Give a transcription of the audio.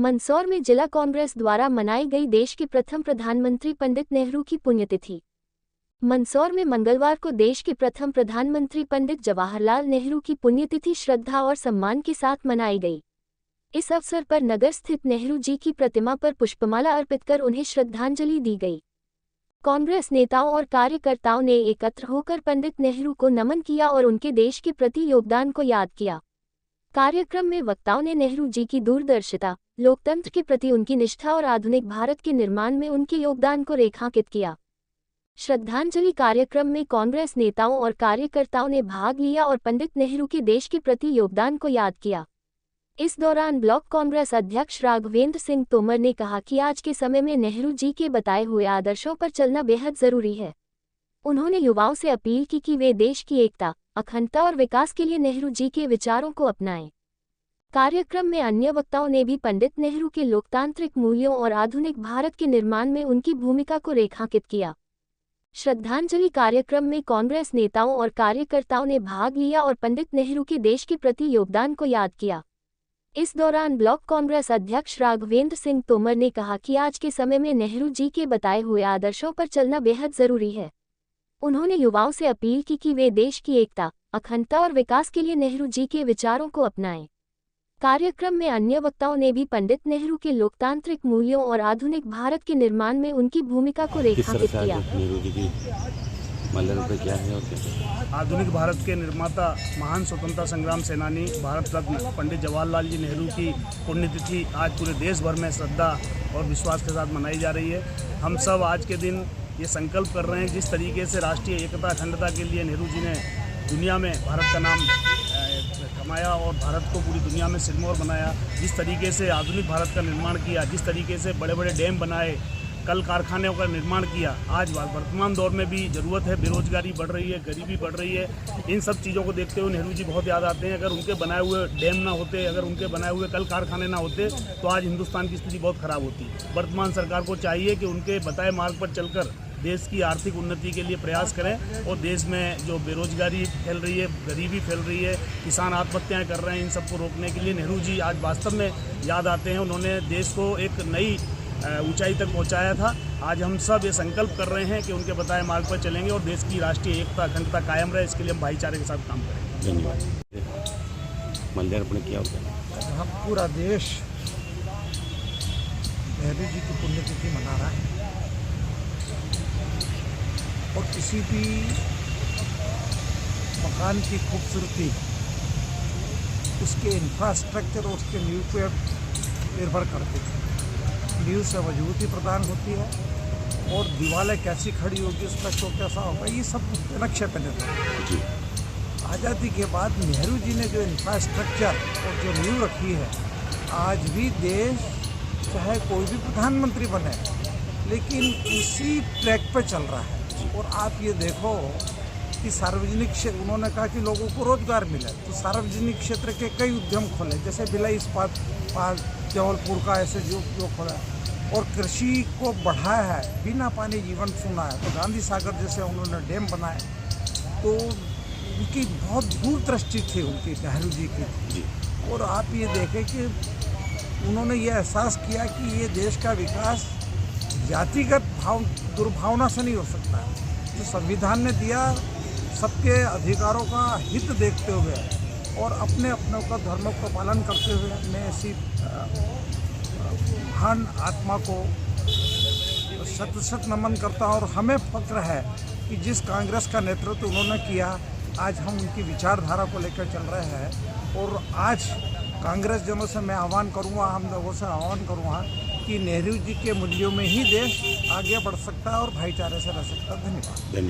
मंदसौर में जिला कांग्रेस द्वारा मनाई गई देश के प्रथम प्रधानमंत्री पंडित नेहरू की पुण्यतिथि। मंदसौर में मंगलवार को देश के प्रथम प्रधानमंत्री पंडित जवाहरलाल नेहरू की पुण्यतिथि श्रद्धा और सम्मान के साथ मनाई गई। इस अवसर पर नगर स्थित नेहरू जी की प्रतिमा पर पुष्पमाला अर्पित कर उन्हें श्रद्धांजलि दी गई। कांग्रेस नेताओं और कार्यकर्ताओं ने एकत्र होकर पंडित नेहरू को नमन किया और उनके देश के प्रति योगदान को याद किया। कार्यक्रम में वक्ताओं ने नेहरू जी की दूरदर्शिता, लोकतंत्र के प्रति उनकी निष्ठा और आधुनिक भारत के निर्माण में उनके योगदान को रेखांकित किया। श्रद्धांजलि कार्यक्रम में कांग्रेस नेताओं और कार्यकर्ताओं ने भाग लिया और पंडित नेहरू के देश के प्रति योगदान को याद किया। इस दौरान ब्लॉक कांग्रेस अध्यक्ष राघवेंद्र सिंह तोमर ने कहा कि आज के समय में नेहरू जी के बताए हुए आदर्शों पर चलना बेहद जरूरी है। उन्होंने युवाओं से अपील की कि वे देश की एकता, अखंडता और विकास के लिए नेहरू जी के विचारों को अपनाएं। कार्यक्रम में अन्य वक्ताओं ने भी पंडित नेहरू के लोकतांत्रिक मूल्यों और आधुनिक भारत के निर्माण में उनकी भूमिका को रेखांकित किया। श्रद्धांजलि कार्यक्रम में कांग्रेस नेताओं और कार्यकर्ताओं ने भाग लिया और पंडित नेहरू के देश के प्रति योगदान को याद किया। इस दौरान ब्लॉक कांग्रेस अध्यक्ष राघवेंद्र सिंह तोमर ने कहा कि आज के समय में नेहरू जी के बताए हुए आदर्शों पर चलना बेहद जरूरी है। उन्होंने युवाओं से अपील की कि वे देश की एकता, अखंडता और विकास के लिए नेहरू जी के विचारों को अपनाएं। कार्यक्रम में अन्य वक्ताओं ने भी पंडित नेहरू के लोकतांत्रिक मूल्यों और आधुनिक भारत के निर्माण में उनकी भूमिका को रेखांकित किया। नेहरू जी की क्या है और क्या? आधुनिक भारत के निर्माता, महान स्वतंत्रता संग्राम सेनानी, भारत रत्न पंडित जवाहरलाल जी नेहरू की पुण्यतिथि आज पूरे देश भर में श्रद्धा और विश्वास के साथ मनाई जा रही है। हम सब आज के दिन ये संकल्प कर रहे हैं, जिस तरीके से राष्ट्रीय एकता अखंडता के लिए नेहरू जी ने दुनिया में भारत का नाम कमाया और भारत को पूरी दुनिया में सिरमौर बनाया, जिस तरीके से आधुनिक भारत का निर्माण किया, जिस तरीके से बड़े बड़े डैम बनाए, कल कारखानों का निर्माण किया, आज वर्तमान दौर में भी ज़रूरत है। बेरोजगारी बढ़ रही है, गरीबी बढ़ रही है। इन सब चीज़ों को देखते हुए नेहरू जी बहुत याद आते हैं। अगर उनके बनाए हुए डैम ना होते, अगर उनके बनाए हुए कल कारखाने ना होते तो आज हिंदुस्तान की स्थिति बहुत ख़राब होती। वर्तमान सरकार को चाहिए कि उनके बताए मार्ग पर चलकर देश की आर्थिक उन्नति के लिए प्रयास करें और देश में जो बेरोजगारी फैल रही है, गरीबी फैल रही है, किसान आत्महत्याएं कर रहे हैं, इन सबको रोकने के लिए नेहरू जी आज वास्तव में याद आते हैं। उन्होंने देश को एक नई ऊंचाई तक पहुंचाया था। आज हम सब ये संकल्प कर रहे हैं कि उनके बताए मार्ग पर चलेंगे और देश की राष्ट्रीय एकता अखंडता कायम रहे, इसके लिए हम भाईचारे के साथ काम करेंगे। धन्यवाद। माल्यार्पण किया होगा। हम पूरा देश नेहरू जी की पुण्यतिथि मना रहा है और किसी भी मकान की खूबसूरती उसके इंफ्रास्ट्रक्चर और उसके नींव पर निर्भर करती है। नींव से मजबूती प्रदान होती है और दीवारें कैसी खड़ी होगी, उसका शो कैसा होगा, ये सब नक्शे पर निर्भर है। आज़ादी के बाद नेहरू जी ने जो इंफ्रास्ट्रक्चर और जो नींव रखी है, आज भी देश चाहे कोई भी प्रधानमंत्री बने लेकिन उसी ट्रैक पर चल रहा है। और आप ये देखो कि सार्वजनिक क्षेत्र, उन्होंने कहा कि लोगों को रोजगार मिले, तो सार्वजनिक क्षेत्र के कई उद्यम खोले, जैसे भिलाई इस्पात पार्क जबलपुर का ऐसे जो खोला और कृषि को बढ़ाया है। बिना पानी जीवन सुना है, तो गांधी सागर जैसे उन्होंने डैम बनाए। तो उनकी बहुत दूरदृष्टि थी उनकी, नेहरू जी की। और आप ये देखें कि उन्होंने ये एहसास किया कि ये देश का विकास जातिगत दुर्भावना से नहीं हो सकता है। जो संविधान ने दिया, सबके अधिकारों का हित देखते हुए और अपने का धर्मों का पालन करते हुए, मैं ऐसी महान आत्मा को शत शत नमन करता हूँ। और हमें फक्र है कि जिस कांग्रेस का नेतृत्व उन्होंने किया, आज हम उनकी विचारधारा को लेकर चल रहे हैं। और आज कांग्रेस जनों से मैं आह्वान करूँगा, हम लोगों से आह्वान करूँगा कि नेहरू जी के मूल्यों में ही देश आगे बढ़ सकता है और भाईचारे से रह सकता है। धन्यवाद।